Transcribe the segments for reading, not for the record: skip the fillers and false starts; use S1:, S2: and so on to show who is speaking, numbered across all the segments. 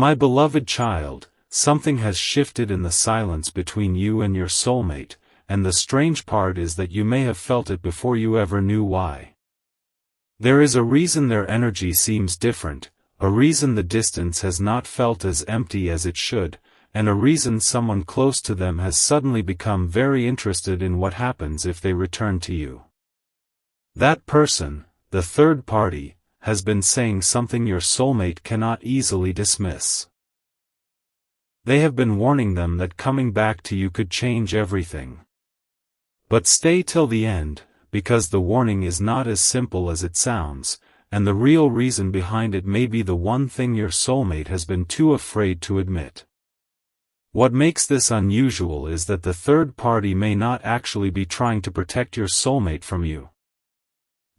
S1: My beloved child, something has shifted in the silence between you and your soulmate, and the strange part is that you may have felt it before you ever knew why. There is a reason their energy seems different, a reason the distance has not felt as empty as it should, and a reason someone close to them has suddenly become very interested in what happens if they return to you. That person, the third party, has been saying something your soulmate cannot easily dismiss. They have been warning them that coming back to you could change everything. But stay till the end, because the warning is not as simple as it sounds, and the real reason behind it may be the one thing your soulmate has been too afraid to admit. What makes this unusual is that the third party may not actually be trying to protect your soulmate from you.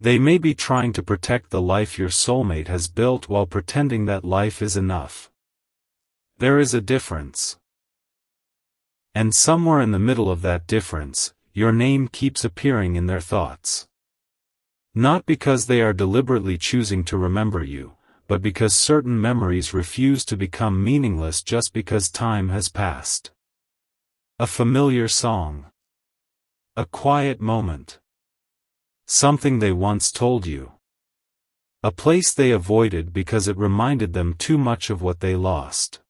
S1: They may be trying to protect the life your soulmate has built while pretending that life is enough. There is a difference. And somewhere in the middle of that difference, your name keeps appearing in their thoughts. Not because they are deliberately choosing to remember you, but because certain memories refuse to become meaningless just because time has passed. A familiar song. A quiet moment. Something they once told you. A place they avoided because it reminded them too much of what they lost.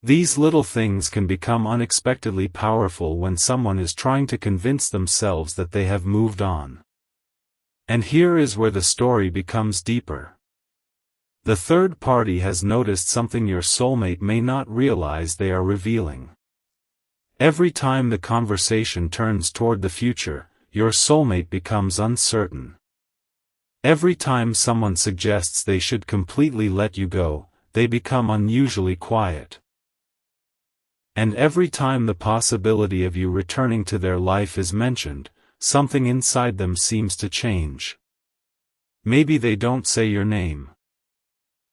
S1: These little things can become unexpectedly powerful when someone is trying to convince themselves that they have moved on. And here is where the story becomes deeper. The third party has noticed something your soulmate may not realize they are revealing. Every time the conversation turns toward the future, your soulmate becomes uncertain. Every time someone suggests they should completely let you go, they become unusually quiet. And every time the possibility of you returning to their life is mentioned, something inside them seems to change. Maybe they don't say your name.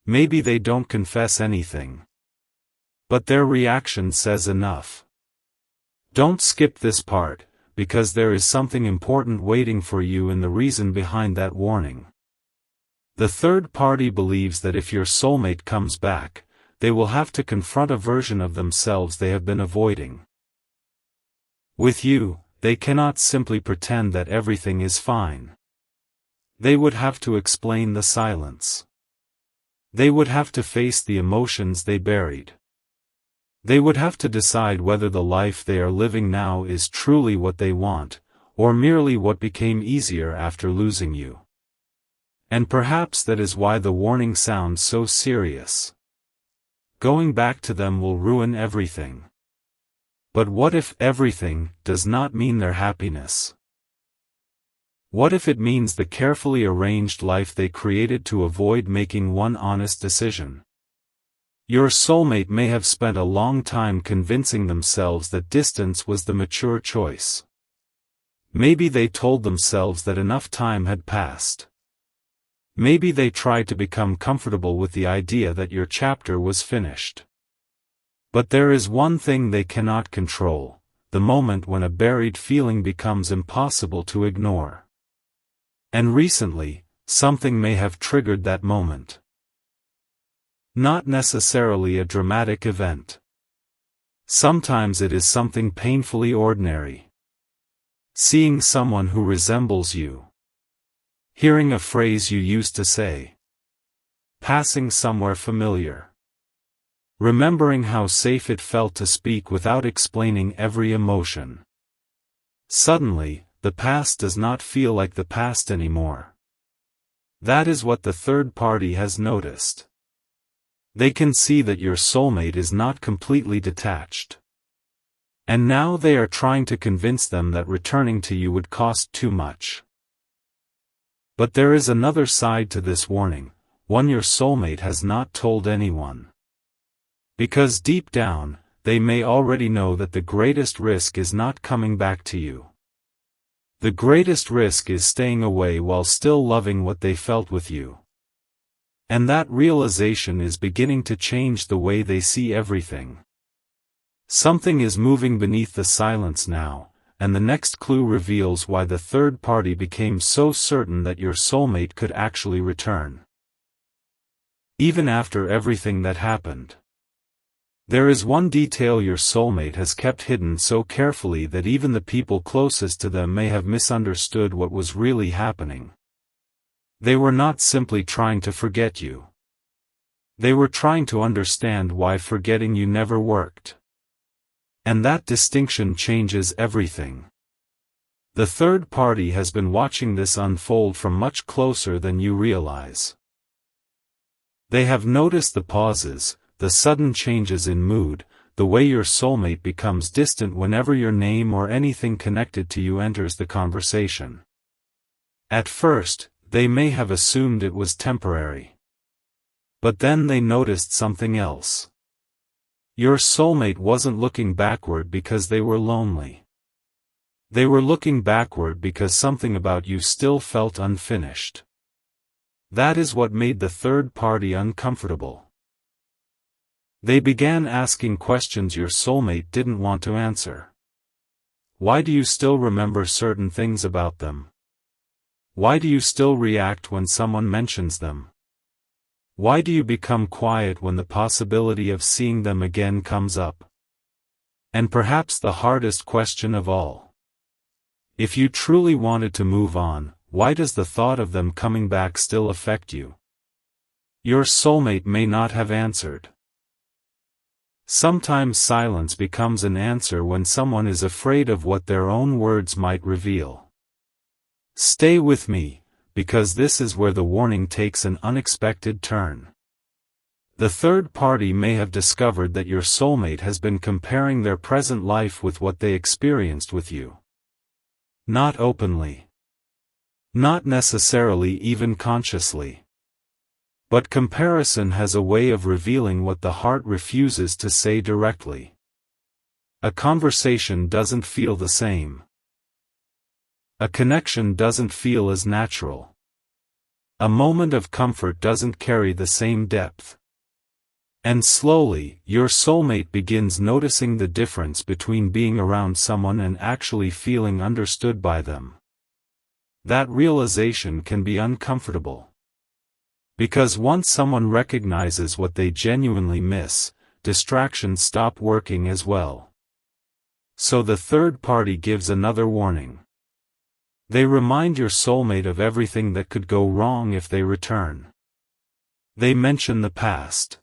S1: Maybe they don't confess anything. But their reaction says enough. Don't skip this part, because there is something important waiting for you in the reason behind that warning. The third party believes that if your soulmate comes back, they will have to confront a version of themselves they have been avoiding. With you, they cannot simply pretend that everything is fine. They would have to explain the silence. They would have to face the emotions they buried. They would have to decide whether the life they are living now is truly what they want, or merely what became easier after losing you. And perhaps that is why the warning sounds so serious. Going back to them will ruin everything. But what if everything does not mean their happiness? What if it means the carefully arranged life they created to avoid making one honest decision? Your soulmate may have spent a long time convincing themselves that distance was the mature choice. Maybe they told themselves that enough time had passed. Maybe they tried to become comfortable with the idea that your chapter was finished. But there is one thing they cannot control, the moment when a buried feeling becomes impossible to ignore. And recently, something may have triggered that moment. Not necessarily a dramatic event. Sometimes it is something painfully ordinary. Seeing someone who resembles you. Hearing a phrase you used to say. Passing somewhere familiar. Remembering how safe it felt to speak without explaining every emotion. Suddenly, the past does not feel like the past anymore. That is what the third party has noticed. They can see that your soulmate is not completely detached. And now they are trying to convince them that returning to you would cost too much. But there is another side to this warning, one your soulmate has not told anyone. Because deep down, they may already know that the greatest risk is not coming back to you. The greatest risk is staying away while still loving what they felt with you. And that realization is beginning to change the way they see everything. Something is moving beneath the silence now, and the next clue reveals why the third party became so certain that your soulmate could actually return. even after everything that happened. There is one detail your soulmate has kept hidden so carefully that even the people closest to them may have misunderstood what was really happening. They were not simply trying to forget you. They were trying to understand why forgetting you never worked. And that distinction changes everything. The third party has been watching this unfold from much closer than you realize. They have noticed the pauses, the sudden changes in mood, the way your soulmate becomes distant whenever your name or anything connected to you enters the conversation. At first, they may have assumed it was temporary. But then they noticed something else. Your soulmate wasn't looking backward because they were lonely. They were looking backward because something about you still felt unfinished. That is what made the third party uncomfortable. They began asking questions your soulmate didn't want to answer. Why do you still remember certain things about them? Why do you still react when someone mentions them? Why do you become quiet when the possibility of seeing them again comes up? And perhaps the hardest question of all. If you truly wanted to move on, why does the thought of them coming back still affect you? Your soulmate may not have answered. Sometimes silence becomes an answer when someone is afraid of what their own words might reveal. Stay with me, because this is where the warning takes an unexpected turn. The third party may have discovered that your soulmate has been comparing their present life with what they experienced with you. Not openly. Not necessarily even consciously. But comparison has a way of revealing what the heart refuses to say directly. A conversation doesn't feel the same. A connection doesn't feel as natural. A moment of comfort doesn't carry the same depth. And slowly, your soulmate begins noticing the difference between being around someone and actually feeling understood by them. That realization can be uncomfortable. Because once someone recognizes what they genuinely miss, distractions stop working as well. So the third party gives another warning. They remind your soulmate of everything that could go wrong if they return. They mention the past.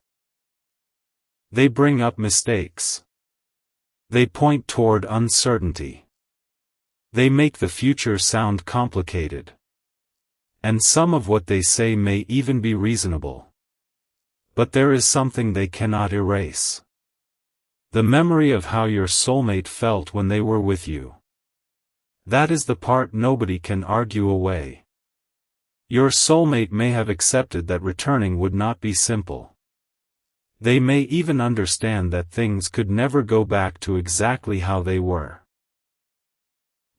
S1: They bring up mistakes. They point toward uncertainty. They make the future sound complicated. And some of what they say may even be reasonable. But there is something they cannot erase. The memory of how your soulmate felt when they were with you. That is the part nobody can argue away. Your soulmate may have accepted that returning would not be simple. They may even understand that things could never go back to exactly how they were.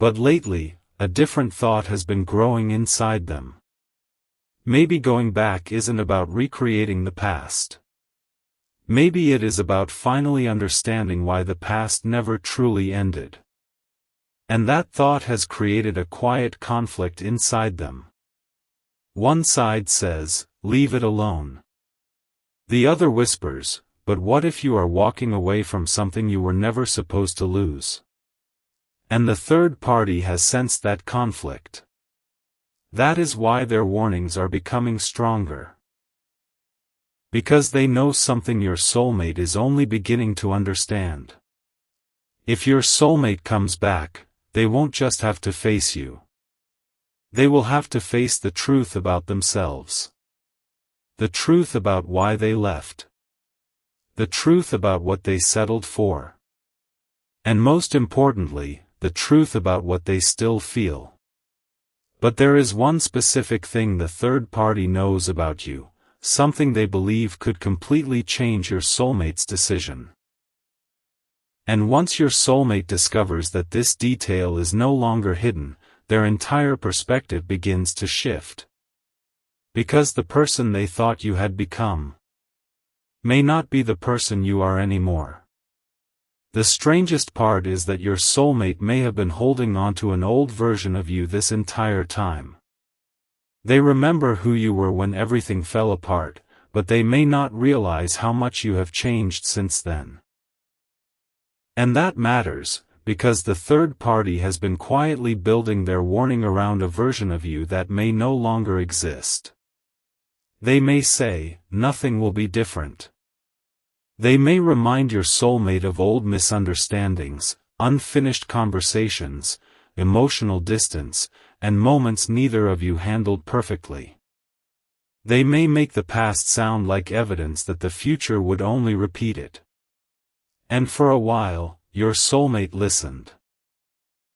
S1: But lately, a different thought has been growing inside them. Maybe going back isn't about recreating the past. Maybe it is about finally understanding why the past never truly ended. And that thought has created a quiet conflict inside them. One side says, leave it alone. The other whispers, but what if you are walking away from something you were never supposed to lose? And the third party has sensed that conflict. That is why their warnings are becoming stronger. Because they know something your soulmate is only beginning to understand. If your soulmate comes back, they won't just have to face you. They will have to face the truth about themselves. The truth about why they left. The truth about what they settled for. And most importantly, the truth about what they still feel. But there is one specific thing the third party knows about you, something they believe could completely change your soulmate's decision. And once your soulmate discovers that this detail is no longer hidden, their entire perspective begins to shift. Because the person they thought you had become may not be the person you are anymore. The strangest part is that your soulmate may have been holding on to an old version of you this entire time. They remember who you were when everything fell apart, but they may not realize how much you have changed since then. And that matters, because the third party has been quietly building their warning around a version of you that may no longer exist. They may say, nothing will be different. They may remind your soulmate of old misunderstandings, unfinished conversations, emotional distance, and moments neither of you handled perfectly. They may make the past sound like evidence that the future would only repeat it. And for a while, your soulmate listened.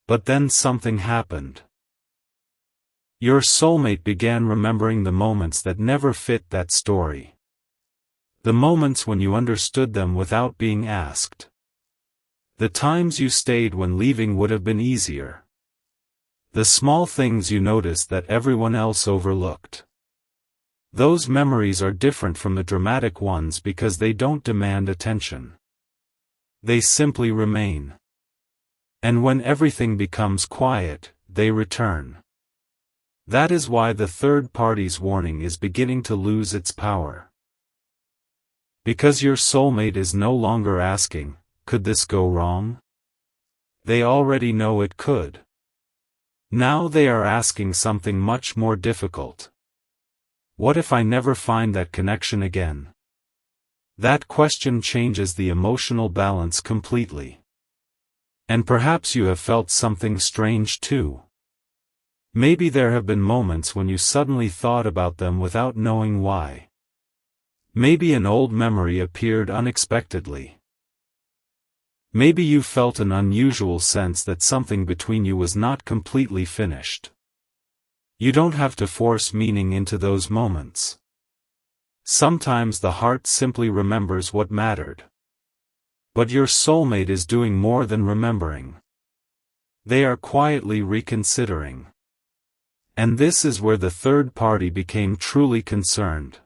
S1: But then something happened. Your soulmate began remembering the moments that never fit that story. The moments when you understood them without being asked. The times you stayed when leaving would have been easier. The small things you noticed that everyone else overlooked. Those memories are different from the dramatic ones because they don't demand attention. They simply remain. And when everything becomes quiet, they return. That is why the third party's warning is beginning to lose its power. Because your soulmate is no longer asking, could this go wrong? They already know it could. Now they are asking something much more difficult. What if I never find that connection again? That question changes the emotional balance completely. And perhaps you have felt something strange too. Maybe there have been moments when you suddenly thought about them without knowing why. Maybe an old memory appeared unexpectedly. Maybe you felt an unusual sense that something between you was not completely finished. You don't have to force meaning into those moments. Sometimes the heart simply remembers what mattered. But your soulmate is doing more than remembering. They are quietly reconsidering. And this is where the third party became truly concerned.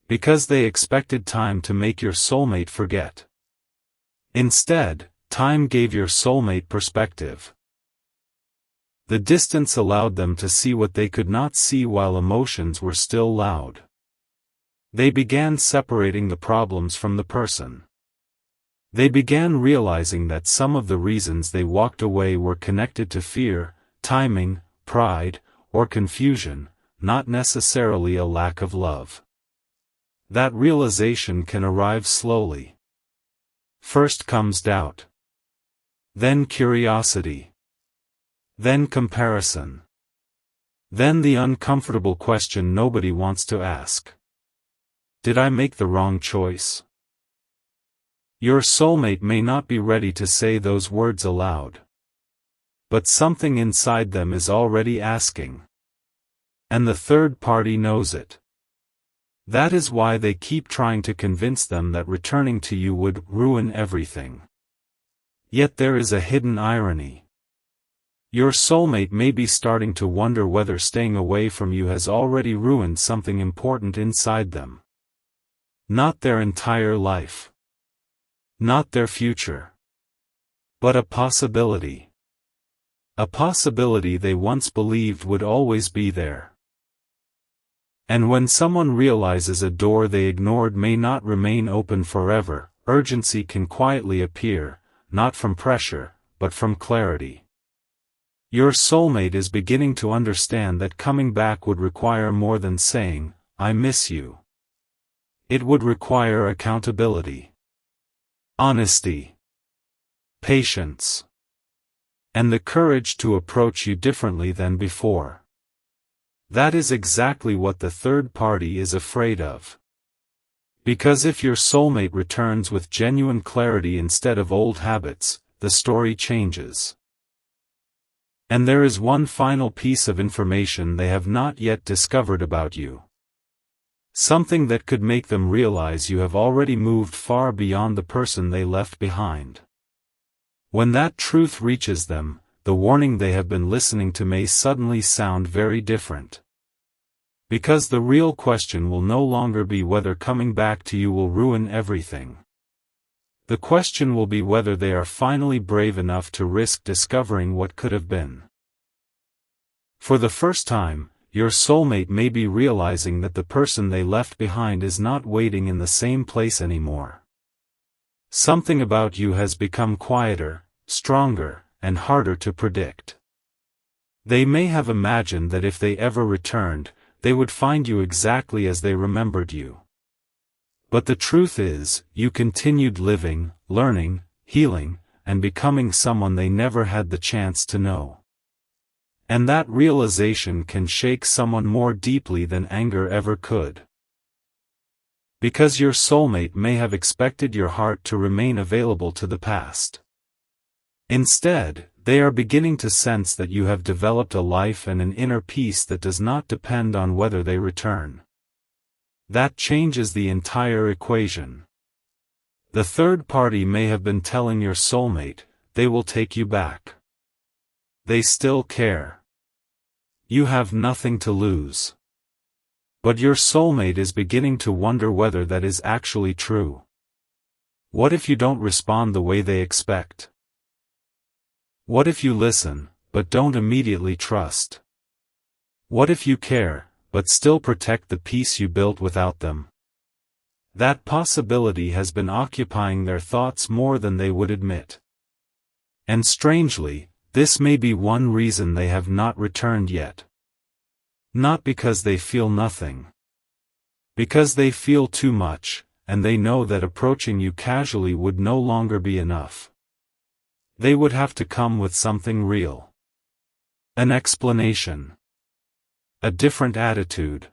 S1: Because they expected time to make your soulmate forget. Instead, time gave your soulmate perspective. The distance allowed them to see what they could not see while emotions were still loud. They began separating the problems from the person. They began realizing that some of the reasons they walked away were connected to fear, timing, pride, or confusion, not necessarily a lack of love. That realization can arrive slowly. First comes doubt. Then curiosity. Then comparison. Then the uncomfortable question nobody wants to ask. Did I make the wrong choice? Your soulmate may not be ready to say those words aloud. But something inside them is already asking. And the third party knows it. That is why they keep trying to convince them that returning to you would ruin everything. Yet there is a hidden irony. Your soulmate may be starting to wonder whether staying away from you has already ruined something important inside them. Not their entire life. Not their future. But a possibility. A possibility they once believed would always be there. And when someone realizes a door they ignored may not remain open forever, urgency can quietly appear, not from pressure, but from clarity. Your soulmate is beginning to understand that coming back would require more than saying, "I miss you." It would require accountability, honesty, patience, and the courage to approach you differently than before. That is exactly what the third party is afraid of. Because if your soulmate returns with genuine clarity instead of old habits, the story changes. And there is one final piece of information they have not yet discovered about you. Something that could make them realize you have already moved far beyond the person they left behind. When that truth reaches them, the warning they have been listening to may suddenly sound very different. Because the real question will no longer be whether coming back to you will ruin everything. The question will be whether they are finally brave enough to risk discovering what could have been. For the first time, your soulmate may be realizing that the person they left behind is not waiting in the same place anymore. Something about you has become quieter, stronger, and harder to predict. They may have imagined that if they ever returned, they would find you exactly as they remembered you. But the truth is, you continued living, learning, healing, and becoming someone they never had the chance to know. And that realization can shake someone more deeply than anger ever could. Because your soulmate may have expected your heart to remain available to the past. Instead, they are beginning to sense that you have developed a life and an inner peace that does not depend on whether they return. That changes the entire equation. The third party may have been telling your soulmate, they will take you back. They still care. You have nothing to lose. But your soulmate is beginning to wonder whether that is actually true. What if you don't respond the way they expect? What if you listen, but don't immediately trust? What if you care, but still protect the peace you built without them? That possibility has been occupying their thoughts more than they would admit. And strangely, this may be one reason they have not returned yet. Not because they feel nothing. Because they feel too much, and they know that approaching you casually would no longer be enough. They would have to come with something real. An explanation. A different attitude.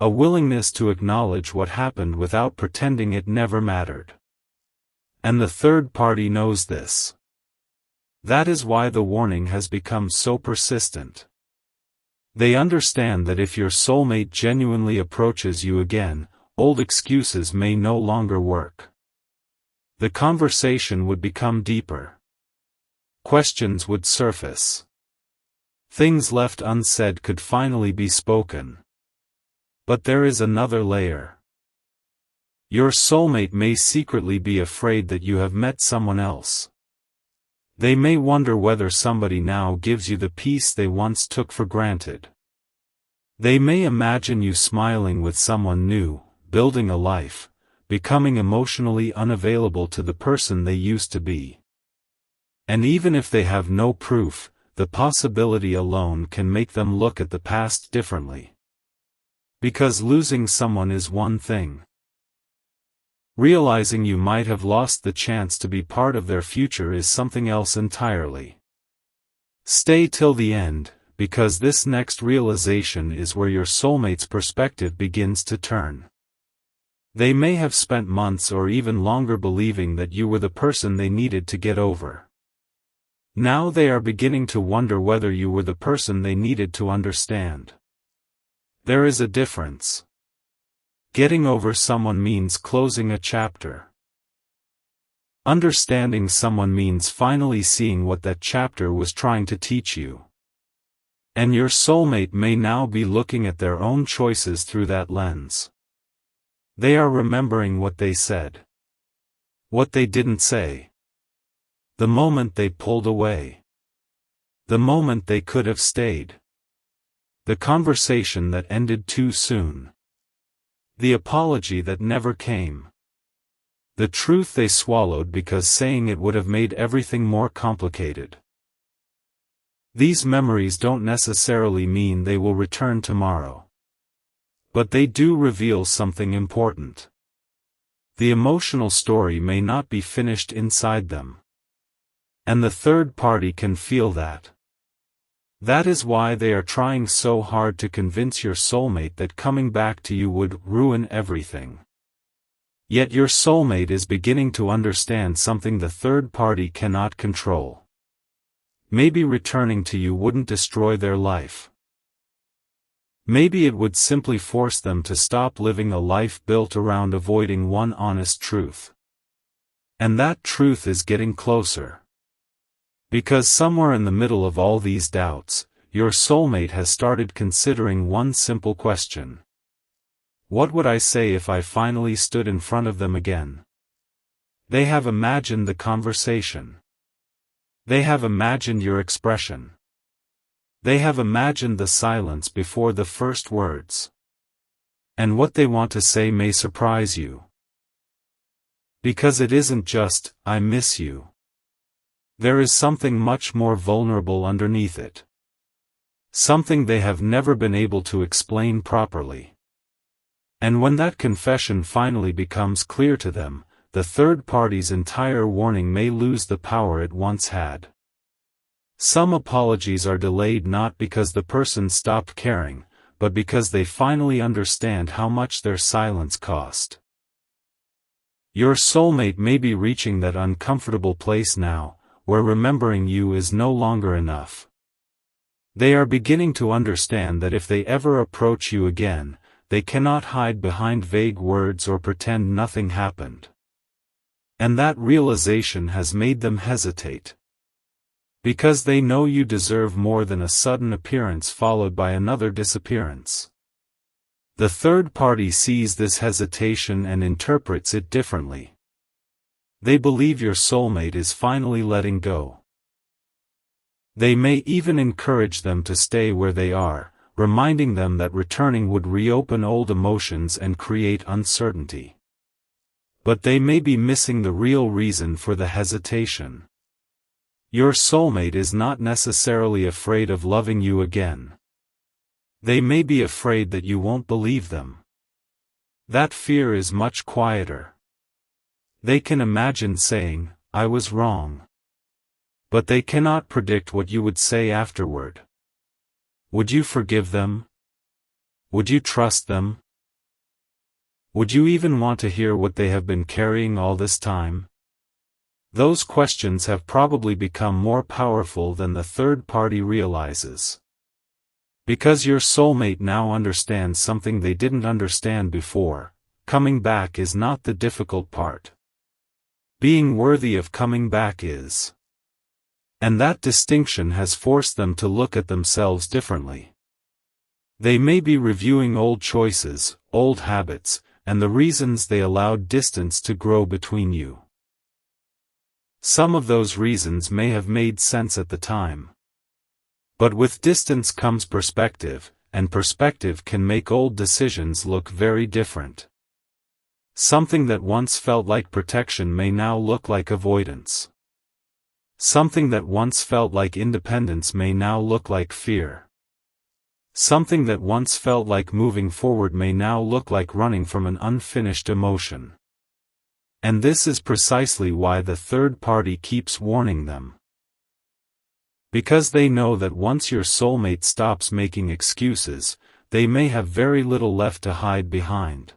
S1: A willingness to acknowledge what happened without pretending it never mattered. And the third party knows this. That is why the warning has become so persistent. They understand that if your soulmate genuinely approaches you again, old excuses may no longer work. The conversation would become deeper. Questions would surface. Things left unsaid could finally be spoken. But there is another layer. Your soulmate may secretly be afraid that you have met someone else. They may wonder whether somebody now gives you the peace they once took for granted. They may imagine you smiling with someone new, building a life, becoming emotionally unavailable to the person they used to be. And even if they have no proof, the possibility alone can make them look at the past differently. Because losing someone is one thing. Realizing you might have lost the chance to be part of their future is something else entirely. Stay till the end, because this next realization is where your soulmate's perspective begins to turn. They may have spent months or even longer believing that you were the person they needed to get over. Now they are beginning to wonder whether you were the person they needed to understand. There is a difference. Getting over someone means closing a chapter. Understanding someone means finally seeing what that chapter was trying to teach you. And your soulmate may now be looking at their own choices through that lens. They are remembering what they said. What they didn't say. The moment they pulled away. The moment they could have stayed. The conversation that ended too soon. The apology that never came. The truth they swallowed because saying it would have made everything more complicated. These memories don't necessarily mean they will return tomorrow. But they do reveal something important. The emotional story may not be finished inside them. And the third party can feel that. That is why they are trying so hard to convince your soulmate that coming back to you would ruin everything. Yet your soulmate is beginning to understand something the third party cannot control. Maybe returning to you wouldn't destroy their life. Maybe it would simply force them to stop living a life built around avoiding one honest truth. And that truth is getting closer. Because somewhere in the middle of all these doubts, your soulmate has started considering one simple question. What would I say if I finally stood in front of them again? They have imagined the conversation. They have imagined your expression. They have imagined the silence before the first words. And what they want to say may surprise you. Because it isn't just, "I miss you." There is something much more vulnerable underneath it. Something they have never been able to explain properly. And when that confession finally becomes clear to them, the third party's entire warning may lose the power it once had. Some apologies are delayed not because the person stopped caring, but because they finally understand how much their silence cost. Your soulmate may be reaching that uncomfortable place now, where remembering you is no longer enough. They are beginning to understand that if they ever approach you again, they cannot hide behind vague words or pretend nothing happened. And that realization has made them hesitate. Because they know you deserve more than a sudden appearance followed by another disappearance. The third party sees this hesitation and interprets it differently. They believe your soulmate is finally letting go. They may even encourage them to stay where they are, reminding them that returning would reopen old emotions and create uncertainty. But they may be missing the real reason for the hesitation. Your soulmate is not necessarily afraid of loving you again. They may be afraid that you won't believe them. That fear is much quieter. They can imagine saying, "I was wrong." But they cannot predict what you would say afterward. Would you forgive them? Would you trust them? Would you even want to hear what they have been carrying all this time? Those questions have probably become more powerful than the third party realizes. Because your soulmate now understands something they didn't understand before, coming back is not the difficult part. Being worthy of coming back is. And that distinction has forced them to look at themselves differently. They may be reviewing old choices, old habits, and the reasons they allowed distance to grow between you. Some of those reasons may have made sense at the time. But with distance comes perspective, and perspective can make old decisions look very different. Something that once felt like protection may now look like avoidance. Something that once felt like independence may now look like fear. Something that once felt like moving forward may now look like running from an unfinished emotion. And this is precisely why the third party keeps warning them. Because they know that once your soulmate stops making excuses, they may have very little left to hide behind.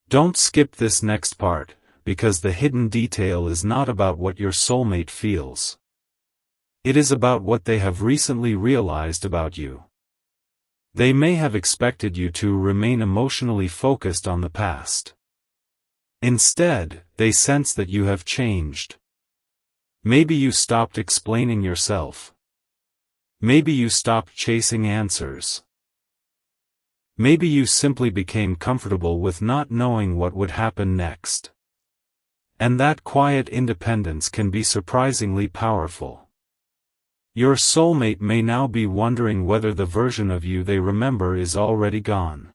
S1: Don't skip this next part, because the hidden detail is not about what your soulmate feels. It is about what they have recently realized about you. They may have expected you to remain emotionally focused on the past. Instead, they sense that you have changed. Maybe you stopped explaining yourself. Maybe you stopped chasing answers. Maybe you simply became comfortable with not knowing what would happen next. And that quiet independence can be surprisingly powerful. Your soulmate may now be wondering whether the version of you they remember is already gone.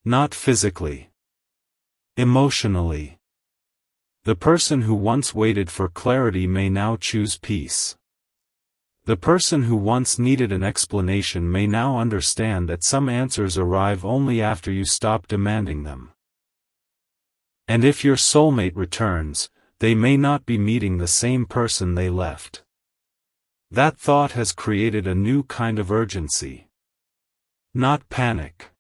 S1: Not physically. Emotionally. The person who once waited for clarity may now choose peace. The person who once needed an explanation may now understand that some answers arrive only after you stop demanding them. And if your soulmate returns, they may not be meeting the same person they left. That thought has created a new kind of urgency. Not panic.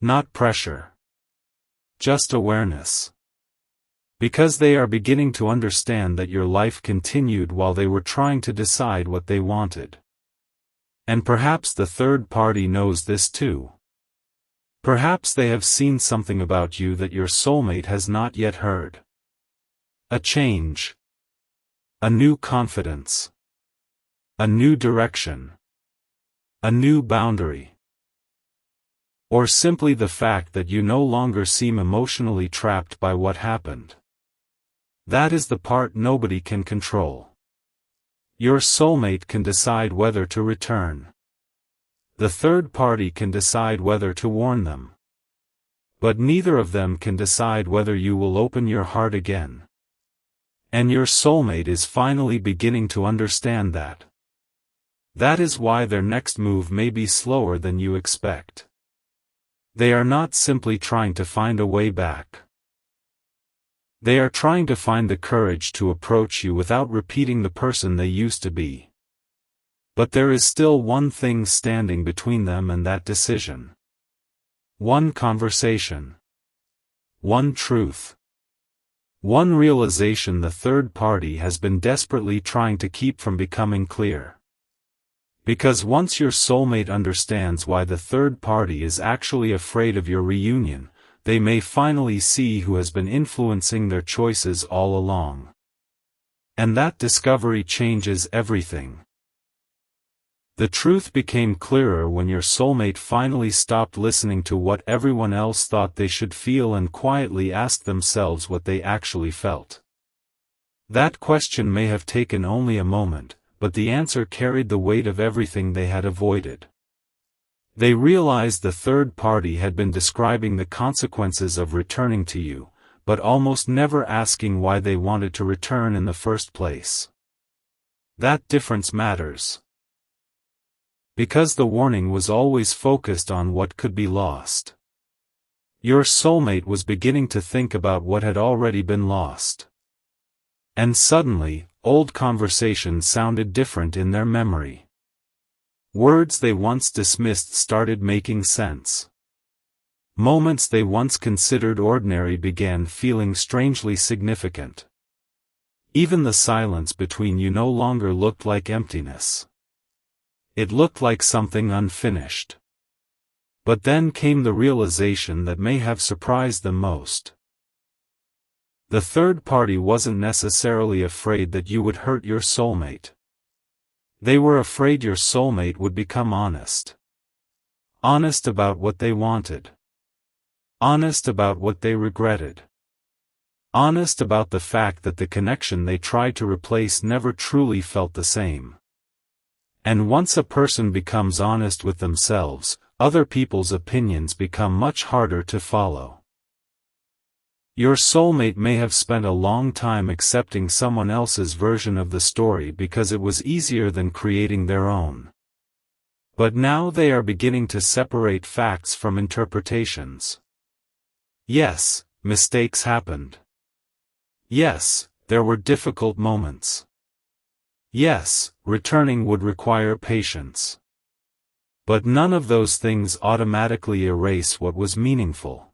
S1: Not pressure. Just awareness. Because they are beginning to understand that your life continued while they were trying to decide what they wanted. And perhaps the third party knows this too. Perhaps they have seen something about you that your soulmate has not yet heard. A change. A new confidence. A new direction. A new boundary. Or simply the fact that you no longer seem emotionally trapped by what happened. That is the part nobody can control. Your soulmate can decide whether to return. The third party can decide whether to warn them. But neither of them can decide whether you will open your heart again. And your soulmate is finally beginning to understand that. That is why their next move may be slower than you expect. They are not simply trying to find a way back. They are trying to find the courage to approach you without repeating the person they used to be. But there is still one thing standing between them and that decision. One conversation. One truth. One realization the third party has been desperately trying to keep from becoming clear. Because once your soulmate understands why the third party is actually afraid of your reunion, they may finally see who has been influencing their choices all along. And that discovery changes everything. The truth became clearer when your soulmate finally stopped listening to what everyone else thought they should feel and quietly asked themselves what they actually felt. That question may have taken only a moment, but the answer carried the weight of everything they had avoided. They realized the third party had been describing the consequences of returning to you, but almost never asking why they wanted to return in the first place. That difference matters. Because the warning was always focused on what could be lost. Your soulmate was beginning to think about what had already been lost. And suddenly, old conversations sounded different in their memory. Words they once dismissed started making sense. Moments they once considered ordinary began feeling strangely significant. Even the silence between you no longer looked like emptiness. It looked like something unfinished. But then came the realization that may have surprised them most. The third party wasn't necessarily afraid that you would hurt your soulmate. They were afraid your soulmate would become honest. Honest about what they wanted. Honest about what they regretted. Honest about the fact that the connection they tried to replace never truly felt the same. And once a person becomes honest with themselves, other people's opinions become much harder to follow. Your soulmate may have spent a long time accepting someone else's version of the story because it was easier than creating their own. But now they are beginning to separate facts from interpretations. Yes, mistakes happened. Yes, there were difficult moments. Yes, returning would require patience. But none of those things automatically erase what was meaningful.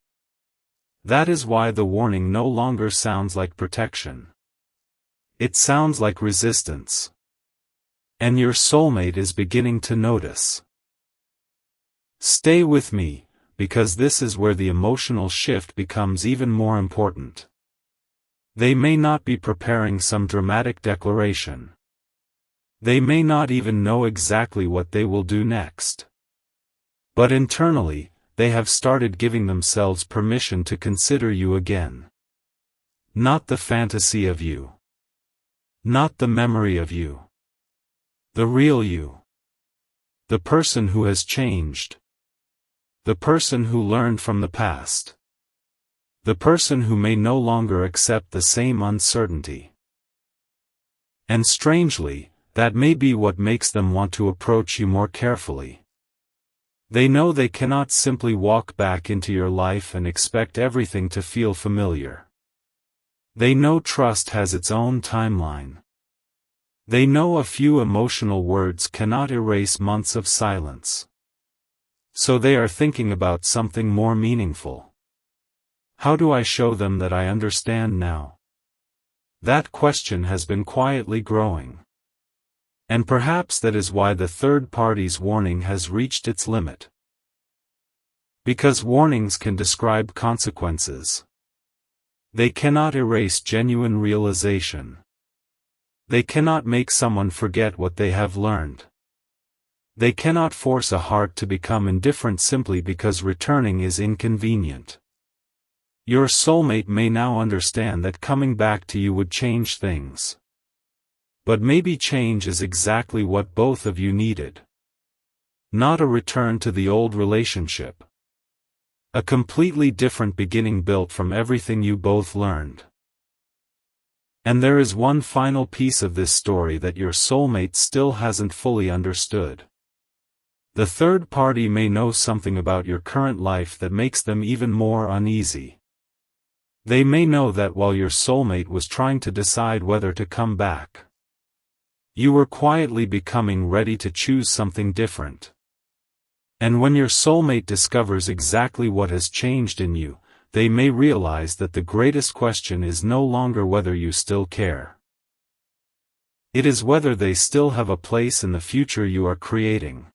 S1: That is why the warning no longer sounds like protection. It sounds like resistance. And your soulmate is beginning to notice. Stay with me, because this is where the emotional shift becomes even more important. They may not be preparing some dramatic declaration. They may not even know exactly what they will do next. But internally, they have started giving themselves permission to consider you again. Not the fantasy of you. Not the memory of you. The real you. The person who has changed. The person who learned from the past. The person who may no longer accept the same uncertainty. And strangely, that may be what makes them want to approach you more carefully. They know they cannot simply walk back into your life and expect everything to feel familiar. They know trust has its own timeline. They know a few emotional words cannot erase months of silence. So they are thinking about something more meaningful. How do I show them that I understand now? That question has been quietly growing. And perhaps that is why the third party's warning has reached its limit. Because warnings can describe consequences. They cannot erase genuine realization. They cannot make someone forget what they have learned. They cannot force a heart to become indifferent simply because returning is inconvenient. Your soulmate may now understand that coming back to you would change things. But maybe change is exactly what both of you needed. Not a return to the old relationship. A completely different beginning built from everything you both learned. And there is one final piece of this story that your soulmate still hasn't fully understood. The third party may know something about your current life that makes them even more uneasy. They may know that while your soulmate was trying to decide whether to come back, you were quietly becoming ready to choose something different. And when your soulmate discovers exactly what has changed in you, they may realize that the greatest question is no longer whether you still care. It is whether they still have a place in the future you are creating.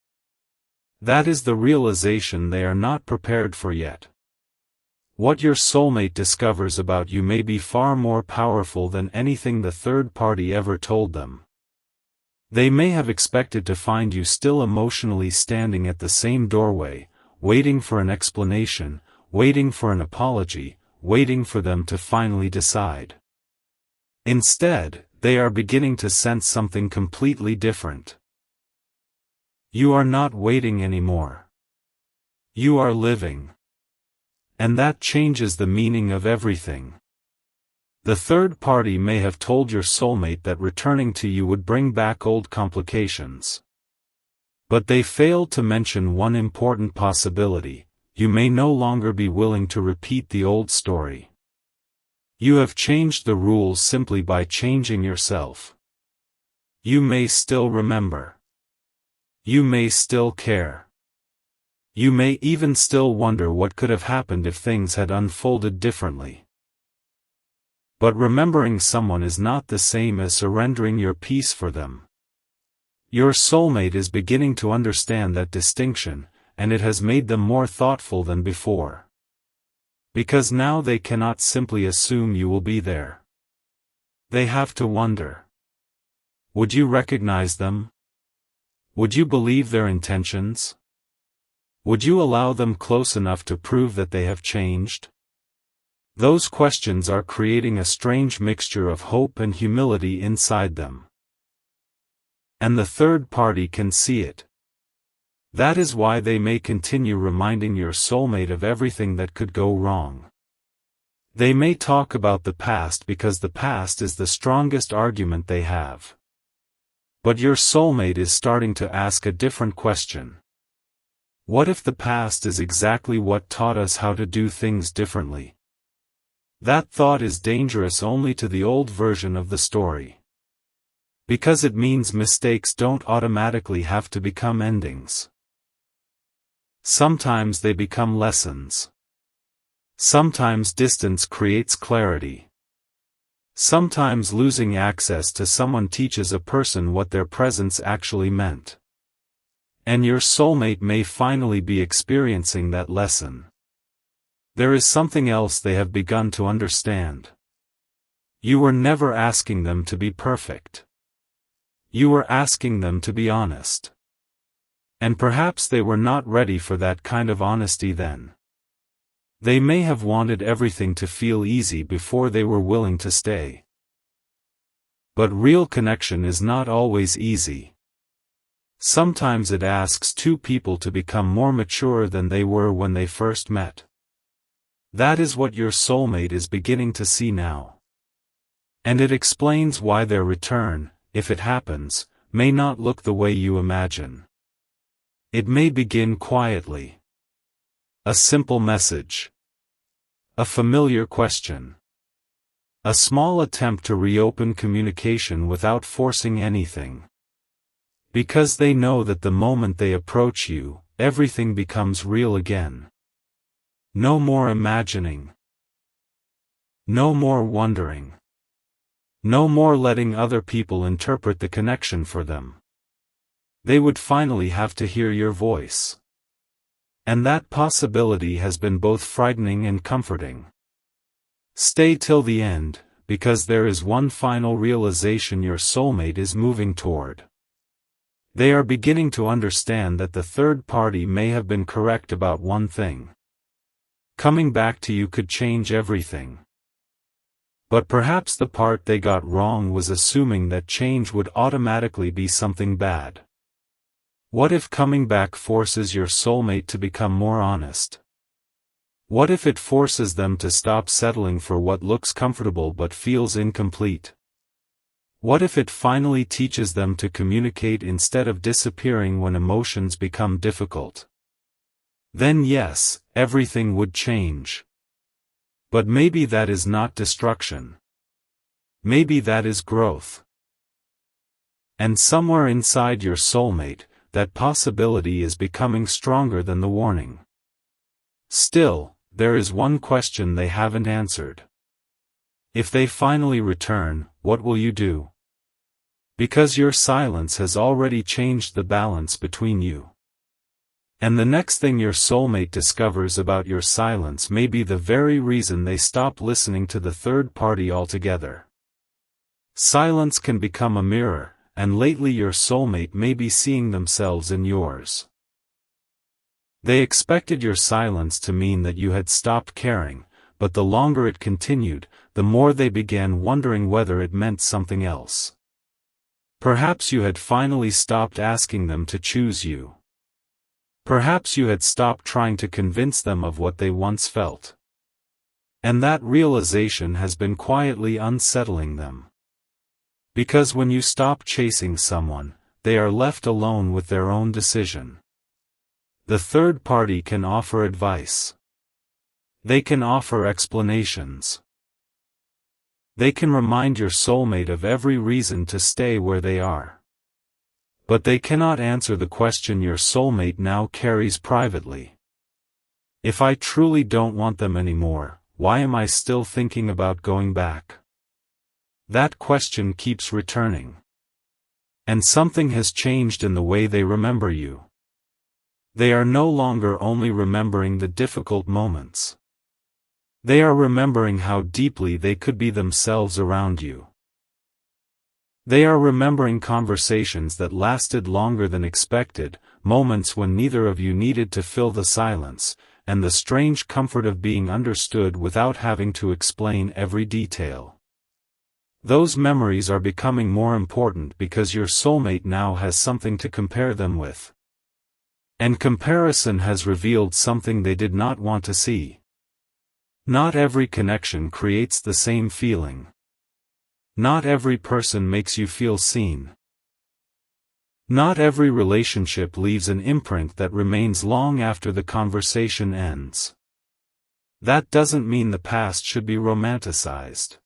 S1: That is the realization they are not prepared for yet. What your soulmate discovers about you may be far more powerful than anything the third party ever told them. They may have expected to find you still emotionally standing at the same doorway, waiting for an explanation, waiting for an apology, waiting for them to finally decide. Instead, they are beginning to sense something completely different. You are not waiting anymore. You are living. And that changes the meaning of everything. The third party may have told your soulmate that returning to you would bring back old complications. But they failed to mention one important possibility: you may no longer be willing to repeat the old story. You have changed the rules simply by changing yourself. You may still remember. You may still care. You may even still wonder what could have happened if things had unfolded differently. But remembering someone is not the same as surrendering your peace for them. Your soulmate is beginning to understand that distinction, and it has made them more thoughtful than before. Because now they cannot simply assume you will be there. They have to wonder. Would you recognize them? Would you believe their intentions? Would you allow them close enough to prove that they have changed? Those questions are creating a strange mixture of hope and humility inside them. And the third party can see it. That is why they may continue reminding your soulmate of everything that could go wrong. They may talk about the past because the past is the strongest argument they have. But your soulmate is starting to ask a different question. What if the past is exactly what taught us how to do things differently? That thought is dangerous only to the old version of the story. Because it means mistakes don't automatically have to become endings. Sometimes they become lessons. Sometimes distance creates clarity. Sometimes losing access to someone teaches a person what their presence actually meant. And your soulmate may finally be experiencing that lesson. There is something else they have begun to understand. You were never asking them to be perfect. You were asking them to be honest. And perhaps they were not ready for that kind of honesty then. They may have wanted everything to feel easy before they were willing to stay. But real connection is not always easy. Sometimes it asks two people to become more mature than they were when they first met. That is what your soulmate is beginning to see now. And it explains why their return, if it happens, may not look the way you imagine. It may begin quietly. A simple message. A familiar question. A small attempt to reopen communication without forcing anything. Because they know that the moment they approach you, everything becomes real again. No more imagining. No more wondering. No more letting other people interpret the connection for them. They would finally have to hear your voice. And that possibility has been both frightening and comforting. Stay till the end, because there is one final realization your soulmate is moving toward. They are beginning to understand that the third party may have been correct about one thing. Coming back to you could change everything. But perhaps the part they got wrong was assuming that change would automatically be something bad. What if coming back forces your soulmate to become more honest? What if it forces them to stop settling for what looks comfortable but feels incomplete? What if it finally teaches them to communicate instead of disappearing when emotions become difficult? Then yes, everything would change. But maybe that is not destruction. Maybe that is growth. And somewhere inside your soulmate, that possibility is becoming stronger than the warning. Still, there is one question they haven't answered. If they finally return, what will you do? Because your silence has already changed the balance between you. And the next thing your soulmate discovers about your silence may be the very reason they stop listening to the third party altogether. Silence can become a mirror, and lately your soulmate may be seeing themselves in yours. They expected your silence to mean that you had stopped caring, but the longer it continued, the more they began wondering whether it meant something else. Perhaps you had finally stopped asking them to choose you. Perhaps you had stopped trying to convince them of what they once felt. And that realization has been quietly unsettling them. Because when you stop chasing someone, they are left alone with their own decision. The third party can offer advice. They can offer explanations. They can remind your soulmate of every reason to stay where they are. But they cannot answer the question your soulmate now carries privately. If I truly don't want them anymore, why am I still thinking about going back? That question keeps returning. And something has changed in the way they remember you. They are no longer only remembering the difficult moments. They are remembering how deeply they could be themselves around you. They are remembering conversations that lasted longer than expected, moments when neither of you needed to fill the silence, and the strange comfort of being understood without having to explain every detail. Those memories are becoming more important because your soulmate now has something to compare them with. And comparison has revealed something they did not want to see. Not every connection creates the same feeling. Not every person makes you feel seen. Not every relationship leaves an imprint that remains long after the conversation ends. That doesn't mean the past should be romanticized.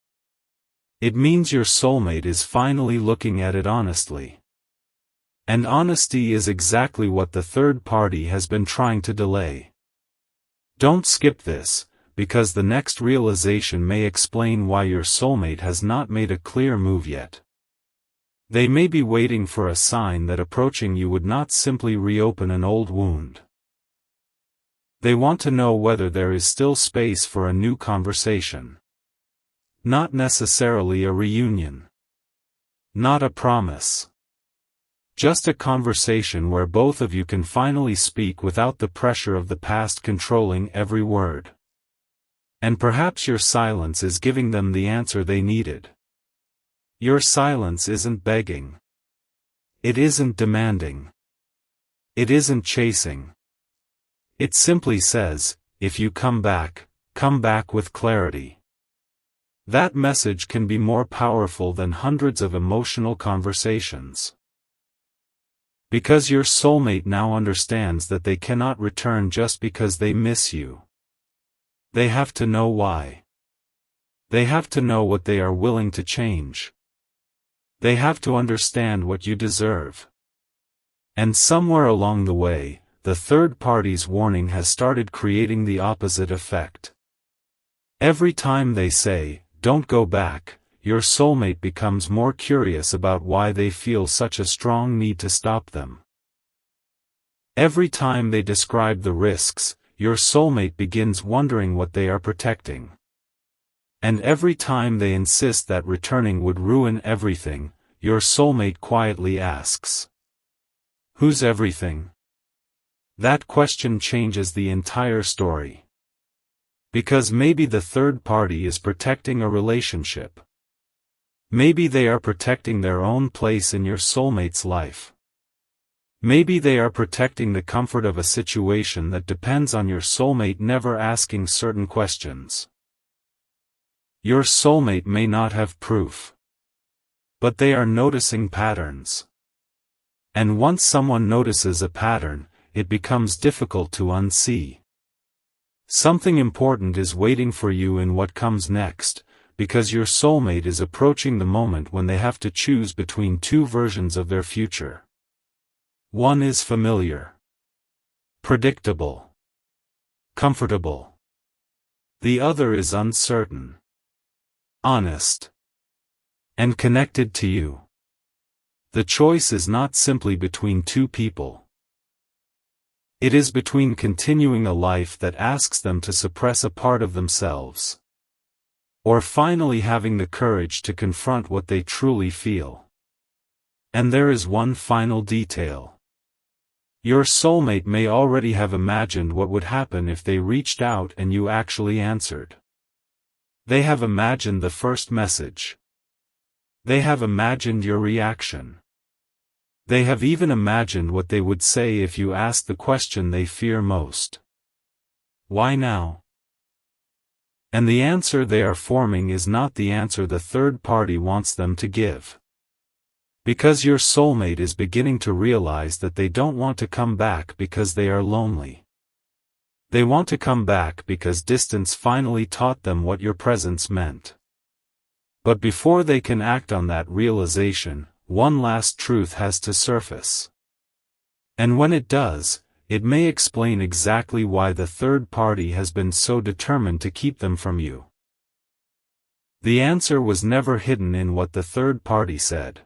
S1: It means your soulmate is finally looking at it honestly. And honesty is exactly what the third party has been trying to delay. Don't skip this, because the next realization may explain why your soulmate has not made a clear move yet. They may be waiting for a sign that approaching you would not simply reopen an old wound. They want to know whether there is still space for a new conversation. Not necessarily a reunion. Not a promise. Just a conversation where both of you can finally speak without the pressure of the past controlling every word. And perhaps your silence is giving them the answer they needed. Your silence isn't begging. It isn't demanding. It isn't chasing. It simply says, if you come back with clarity. That message can be more powerful than hundreds of emotional conversations. Because your soulmate now understands that they cannot return just because they miss you. They have to know why. They have to know what they are willing to change. They have to understand what you deserve. And somewhere along the way, the third party's warning has started creating the opposite effect. Every time they say, "Don't go back," your soulmate becomes more curious about why they feel such a strong need to stop them. Every time they describe the risks, your soulmate begins wondering what they are protecting. And every time they insist that returning would ruin everything, your soulmate quietly asks, "Who's everything?" That question changes the entire story. Because maybe the third party is protecting a relationship. Maybe they are protecting their own place in your soulmate's life. Maybe they are protecting the comfort of a situation that depends on your soulmate never asking certain questions. Your soulmate may not have proof, but they are noticing patterns. And once someone notices a pattern, it becomes difficult to unsee. Something important is waiting for you in what comes next, because your soulmate is approaching the moment when they have to choose between two versions of their future. One is familiar, predictable, comfortable. The other is uncertain, honest, and connected to you. The choice is not simply between two people. It is between continuing a life that asks them to suppress a part of themselves, or finally having the courage to confront what they truly feel. And there is one final detail. Your soulmate may already have imagined what would happen if they reached out and you actually answered. They have imagined the first message. They have imagined your reaction. They have even imagined what they would say if you asked the question they fear most. Why now? And the answer they are forming is not the answer the third party wants them to give. Because your soulmate is beginning to realize that they don't want to come back because they are lonely. They want to come back because distance finally taught them what your presence meant. But before they can act on that realization, one last truth has to surface. And when it does, it may explain exactly why the third party has been so determined to keep them from you. The answer was never hidden in what the third party said.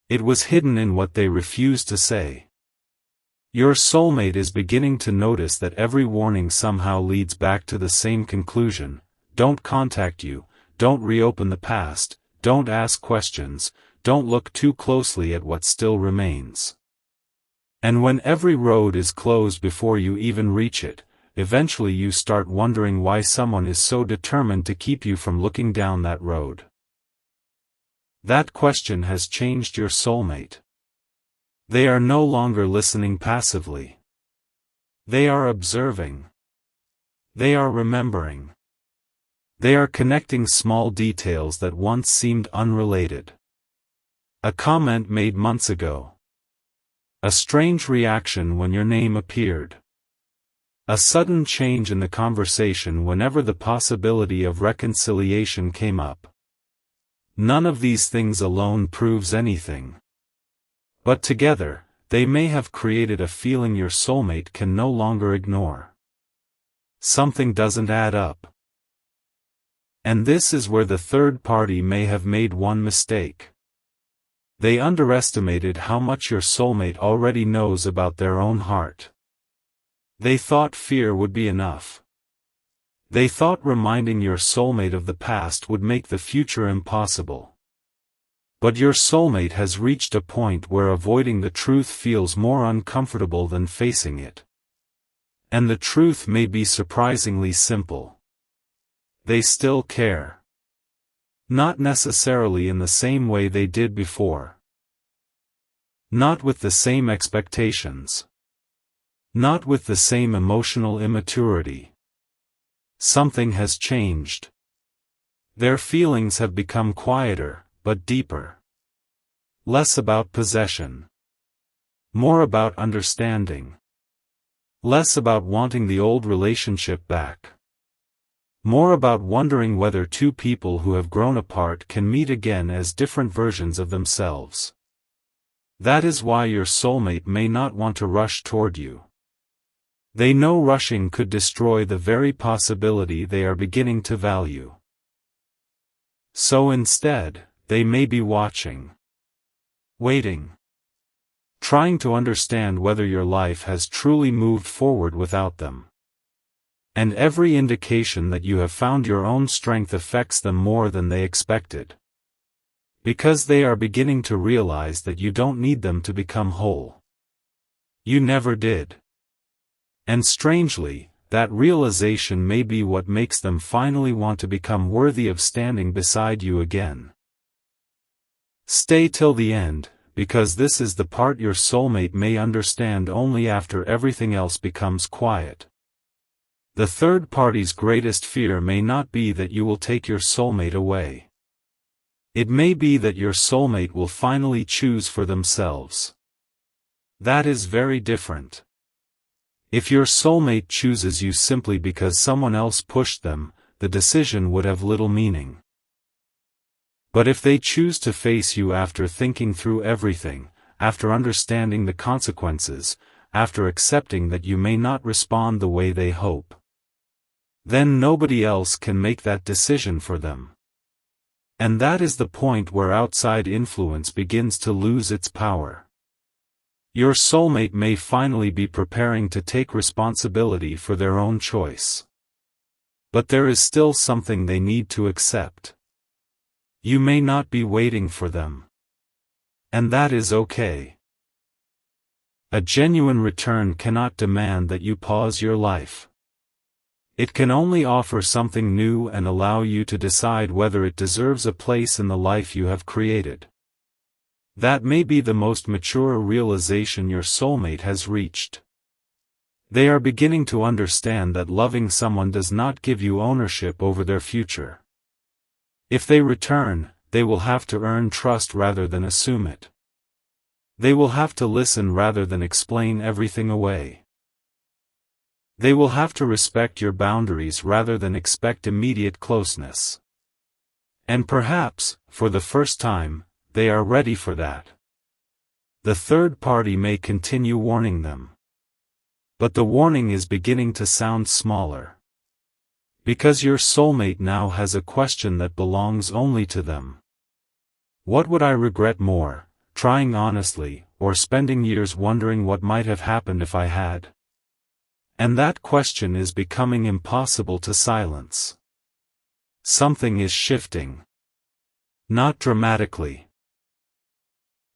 S1: It was hidden in what they refused to say. Your soulmate is beginning to notice that every warning somehow leads back to the same conclusion: don't contact you, don't reopen the past, don't ask questions, don't look too closely at what still remains. And when every road is closed before you even reach it, eventually you start wondering why someone is so determined to keep you from looking down that road. That question has changed your soulmate. They are no longer listening passively. They are observing. They are remembering. They are connecting small details that once seemed unrelated. A comment made months ago. A strange reaction when your name appeared. A sudden change in the conversation whenever the possibility of reconciliation came up. None of these things alone proves anything. But together, they may have created a feeling your soulmate can no longer ignore. Something doesn't add up. And this is where the third party may have made one mistake. They underestimated how much your soulmate already knows about their own heart. They thought fear would be enough. They thought reminding your soulmate of the past would make the future impossible. But your soulmate has reached a point where avoiding the truth feels more uncomfortable than facing it. And the truth may be surprisingly simple. They still care. Not necessarily in the same way they did before. Not with the same expectations. Not with the same emotional immaturity. Something has changed. Their feelings have become quieter, but deeper. Less about possession. More about understanding. Less about wanting the old relationship back. More about wondering whether two people who have grown apart can meet again as different versions of themselves. That is why your soulmate may not want to rush toward you. They know rushing could destroy the very possibility they are beginning to value. So instead, they may be watching. Waiting. Trying to understand whether your life has truly moved forward without them. And every indication that you have found your own strength affects them more than they expected. Because they are beginning to realize that you don't need them to become whole. You never did. And strangely, that realization may be what makes them finally want to become worthy of standing beside you again. Stay till the end, because this is the part your soulmate may understand only after everything else becomes quiet. The third party's greatest fear may not be that you will take your soulmate away. It may be that your soulmate will finally choose for themselves. That is very different. If your soulmate chooses you simply because someone else pushed them, the decision would have little meaning. But if they choose to face you after thinking through everything, after understanding the consequences, after accepting that you may not respond the way they hope, then nobody else can make that decision for them. And that is the point where outside influence begins to lose its power. Your soulmate may finally be preparing to take responsibility for their own choice. But there is still something they need to accept. You may not be waiting for them. And that is okay. A genuine return cannot demand that you pause your life. It can only offer something new and allow you to decide whether it deserves a place in the life you have created. That may be the most mature realization your soulmate has reached. They are beginning to understand that loving someone does not give you ownership over their future. If they return, they will have to earn trust rather than assume it. They will have to listen rather than explain everything away. They will have to respect your boundaries rather than expect immediate closeness. And perhaps, for the first time, they are ready for that. The third party may continue warning them. But the warning is beginning to sound smaller. Because your soulmate now has a question that belongs only to them. What would I regret more, trying honestly, or spending years wondering what might have happened if I had? And that question is becoming impossible to silence. Something is shifting. Not dramatically.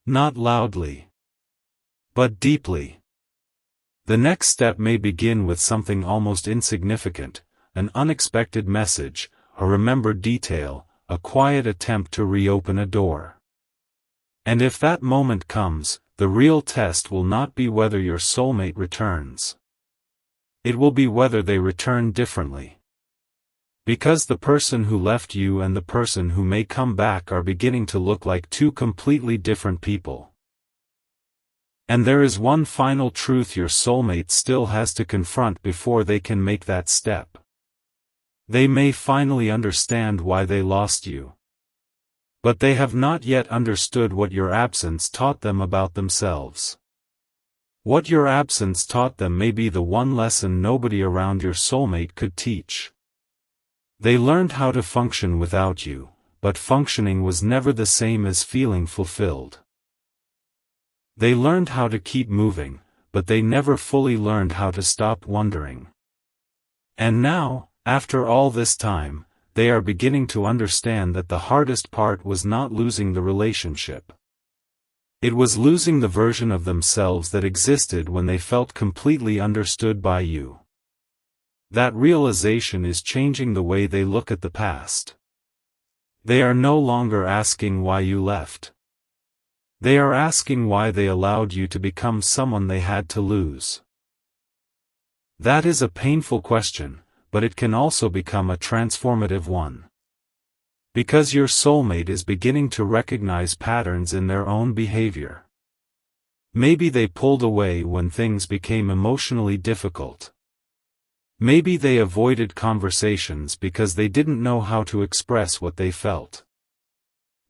S1: Not loudly. But deeply. The next step may begin with something almost insignificant, an unexpected message, a remembered detail, a quiet attempt to reopen a door. And if that moment comes, the real test will not be whether your soulmate returns. It will be whether they return differently. Because the person who left you and the person who may come back are beginning to look like two completely different people. And there is one final truth your soulmate still has to confront before they can make that step. They may finally understand why they lost you. But they have not yet understood what your absence taught them about themselves. What your absence taught them may be the one lesson nobody around your soulmate could teach. They learned how to function without you, but functioning was never the same as feeling fulfilled. They learned how to keep moving, but they never fully learned how to stop wondering. And now, after all this time, they are beginning to understand that the hardest part was not losing the relationship. It was losing the version of themselves that existed when they felt completely understood by you. That realization is changing the way they look at the past. They are no longer asking why you left. They are asking why they allowed you to become someone they had to lose. That is a painful question, but it can also become a transformative one. Because your soulmate is beginning to recognize patterns in their own behavior. Maybe they pulled away when things became emotionally difficult. Maybe they avoided conversations because they didn't know how to express what they felt.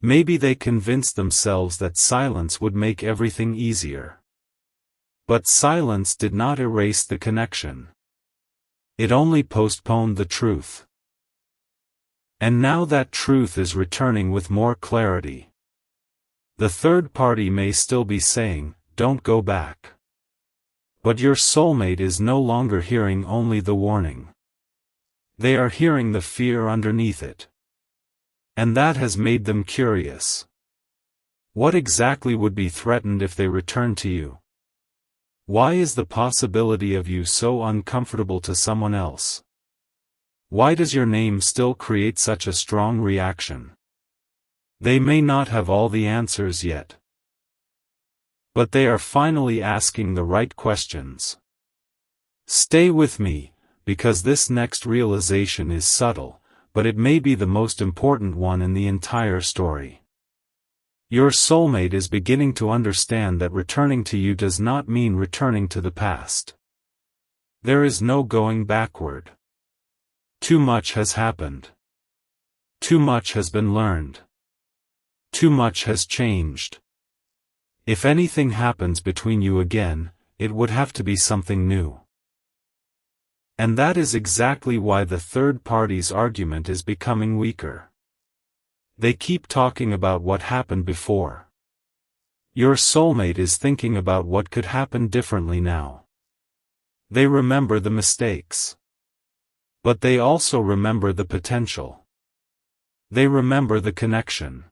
S1: Maybe they convinced themselves that silence would make everything easier. But silence did not erase the connection. It only postponed the truth. And now that truth is returning with more clarity. The third party may still be saying, "Don't go back." But your soulmate is no longer hearing only the warning. They are hearing the fear underneath it. And that has made them curious. What exactly would be threatened if they returned to you? Why is the possibility of you so uncomfortable to someone else? Why does your name still create such a strong reaction? They may not have all the answers yet, but they are finally asking the right questions. Stay with me, because this next realization is subtle, but it may be the most important one in the entire story. Your soulmate is beginning to understand that returning to you does not mean returning to the past. There is no going backward. Too much has happened. Too much has been learned. Too much has changed. If anything happens between you again, it would have to be something new. And that is exactly why the third party's argument is becoming weaker. They keep talking about what happened before. Your soulmate is thinking about what could happen differently now. They remember the mistakes. But they also remember the potential. They remember the connection.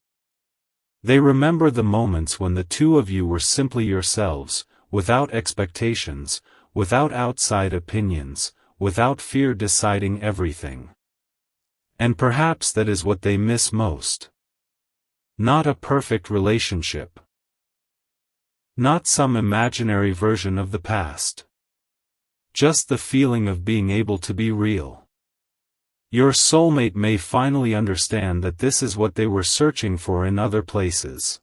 S1: They remember the moments when the two of you were simply yourselves, without expectations, without outside opinions, without fear deciding everything. And perhaps that is what they miss most. Not a perfect relationship. Not some imaginary version of the past. Just the feeling of being able to be real. Your soulmate may finally understand that this is what they were searching for in other places.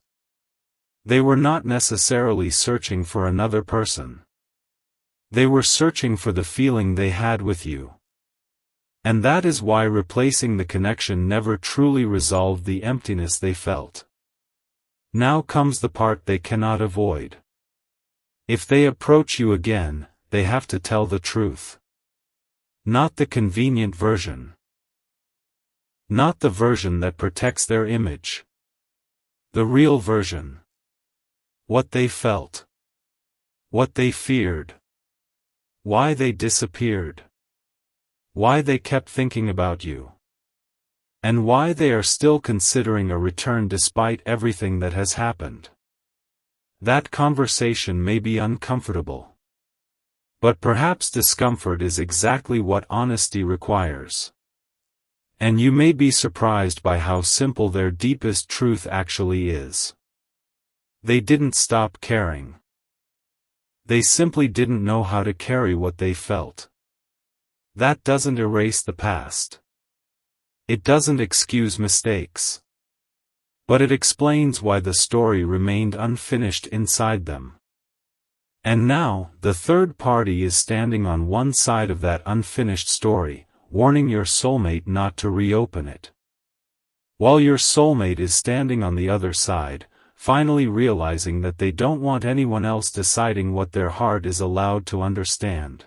S1: They were not necessarily searching for another person. They were searching for the feeling they had with you. And that is why replacing the connection never truly resolved the emptiness they felt. Now comes the part they cannot avoid. If they approach you again, they have to tell the truth. Not the convenient version. Not the version that protects their image. The real version. What they felt. What they feared. Why they disappeared. Why they kept thinking about you. And why they are still considering a return despite everything that has happened. That conversation may be uncomfortable. But perhaps discomfort is exactly what honesty requires. And you may be surprised by how simple their deepest truth actually is. They didn't stop caring. They simply didn't know how to carry what they felt. That doesn't erase the past. It doesn't excuse mistakes. But it explains why the story remained unfinished inside them. And now, the third party is standing on one side of that unfinished story, warning your soulmate not to reopen it. While your soulmate is standing on the other side, finally realizing that they don't want anyone else deciding what their heart is allowed to understand.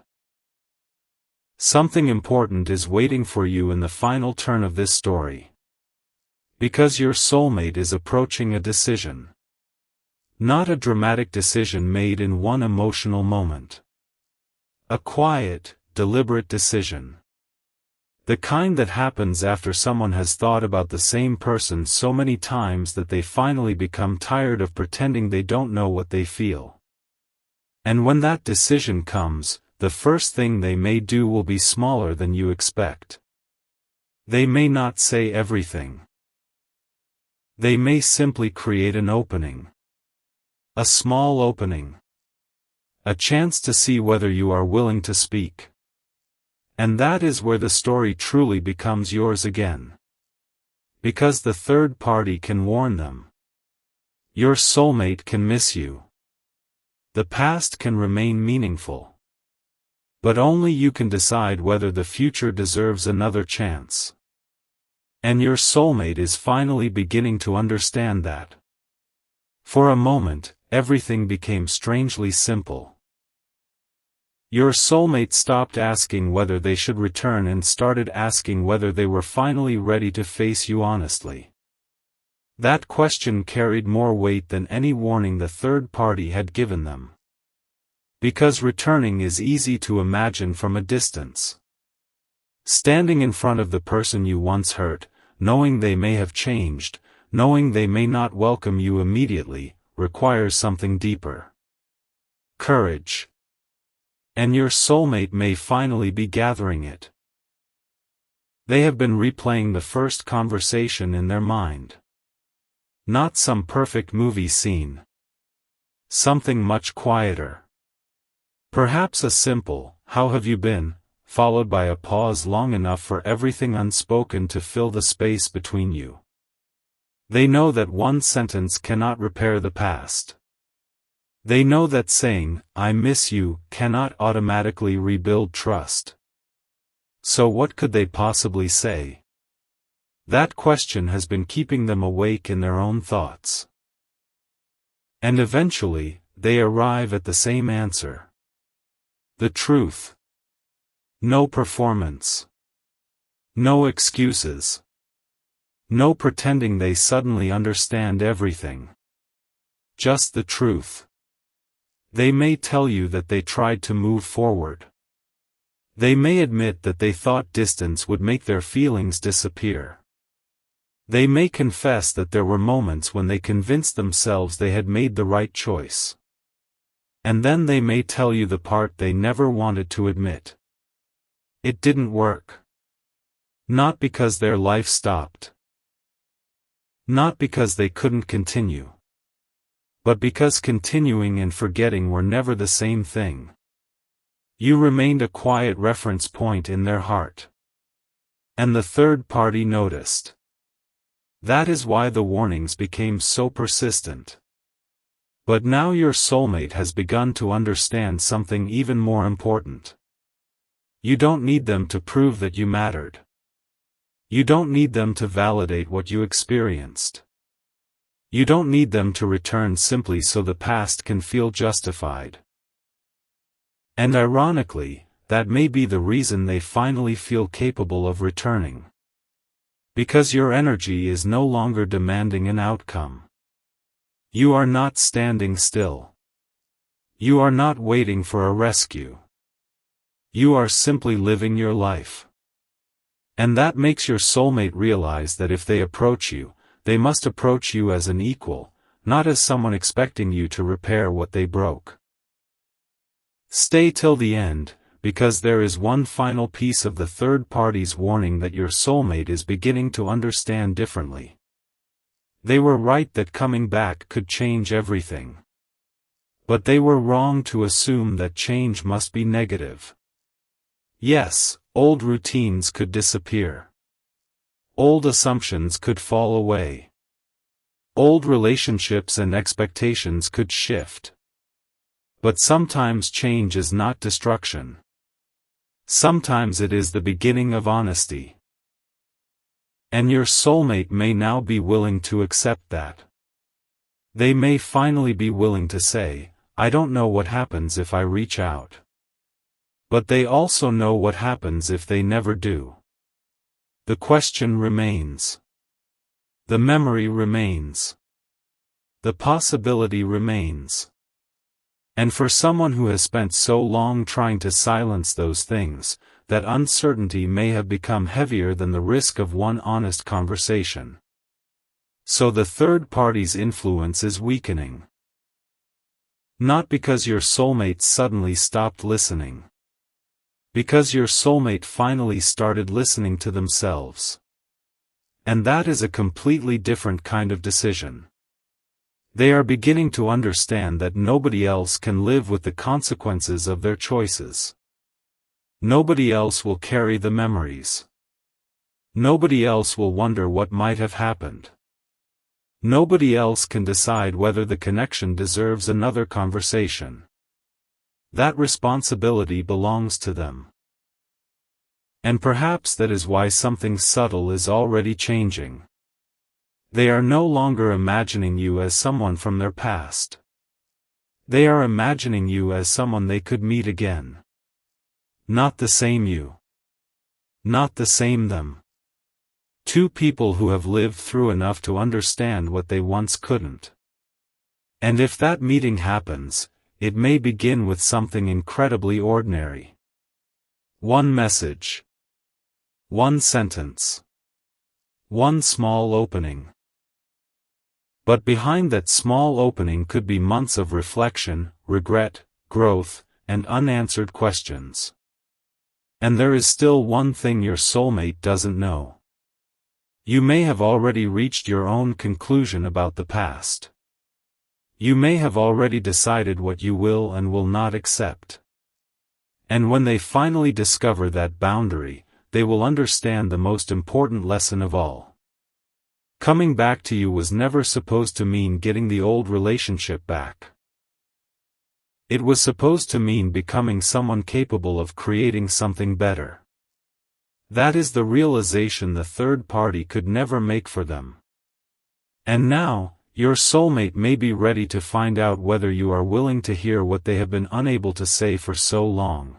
S1: Something important is waiting for you in the final turn of this story. Because your soulmate is approaching a decision. Not a dramatic decision made in one emotional moment. A quiet, deliberate decision. The kind that happens after someone has thought about the same person so many times that they finally become tired of pretending they don't know what they feel. And when that decision comes, the first thing they may do will be smaller than you expect. They may not say everything. They may simply create an opening. A small opening. A chance to see whether you are willing to speak. And that is where the story truly becomes yours again. Because the third party can warn them. Your soulmate can miss you. The past can remain meaningful. But only you can decide whether the future deserves another chance. And your soulmate is finally beginning to understand that. For a moment, everything became strangely simple. Your soulmate stopped asking whether they should return and started asking whether they were finally ready to face you honestly. That question carried more weight than any warning the third party had given them. Because returning is easy to imagine from a distance. Standing in front of the person you once hurt, knowing they may have changed, knowing they may not welcome you immediately, requires something deeper. Courage. And your soulmate may finally be gathering it. They have been replaying the first conversation in their mind. Not some perfect movie scene. Something much quieter. Perhaps a simple, "How have you been?" followed by a pause long enough for everything unspoken to fill the space between you. They know that one sentence cannot repair the past. They know that saying, "I miss you," cannot automatically rebuild trust. So what could they possibly say? That question has been keeping them awake in their own thoughts. And eventually, they arrive at the same answer. The truth. No performance. No excuses. No pretending they suddenly understand everything. Just the truth. They may tell you that they tried to move forward. They may admit that they thought distance would make their feelings disappear. They may confess that there were moments when they convinced themselves they had made the right choice. And then they may tell you the part they never wanted to admit. It didn't work. Not because their life stopped. Not because they couldn't continue. But because continuing and forgetting were never the same thing. You remained a quiet reference point in their heart. And the third party noticed. That is why the warnings became so persistent. But now your soulmate has begun to understand something even more important. You don't need them to prove that you mattered. You don't need them to validate what you experienced. You don't need them to return simply so the past can feel justified. And ironically, that may be the reason they finally feel capable of returning. Because your energy is no longer demanding an outcome. You are not standing still. You are not waiting for a rescue. You are simply living your life. And that makes your soulmate realize that if they approach you, they must approach you as an equal, not as someone expecting you to repair what they broke. Stay till the end, because there is one final piece of the third party's warning that your soulmate is beginning to understand differently. They were right that coming back could change everything. But they were wrong to assume that change must be negative. Yes, old routines could disappear. Old assumptions could fall away. Old relationships and expectations could shift. But sometimes change is not destruction. Sometimes it is the beginning of honesty. And your soulmate may now be willing to accept that. They may finally be willing to say, "I don't know what happens if I reach out." But they also know what happens if they never do. The question remains. The memory remains. The possibility remains. And for someone who has spent so long trying to silence those things, that uncertainty may have become heavier than the risk of one honest conversation. So the third party's influence is weakening. Not because your soulmate suddenly stopped listening. Because your soulmate finally started listening to themselves. And that is a completely different kind of decision. They are beginning to understand that nobody else can live with the consequences of their choices. Nobody else will carry the memories. Nobody else will wonder what might have happened. Nobody else can decide whether the connection deserves another conversation. That responsibility belongs to them. And perhaps that is why something subtle is already changing. They are no longer imagining you as someone from their past. They are imagining you as someone they could meet again. Not the same you. Not the same them. Two people who have lived through enough to understand what they once couldn't. And if that meeting happens, it may begin with something incredibly ordinary. One message. One sentence. One small opening. But behind that small opening could be months of reflection, regret, growth, and unanswered questions. And there is still one thing your soulmate doesn't know. You may have already reached your own conclusion about the past. You may have already decided what you will and will not accept. And when they finally discover that boundary, they will understand the most important lesson of all. Coming back to you was never supposed to mean getting the old relationship back. It was supposed to mean becoming someone capable of creating something better. That is the realization the third party could never make for them. And now, your soulmate may be ready to find out whether you are willing to hear what they have been unable to say for so long.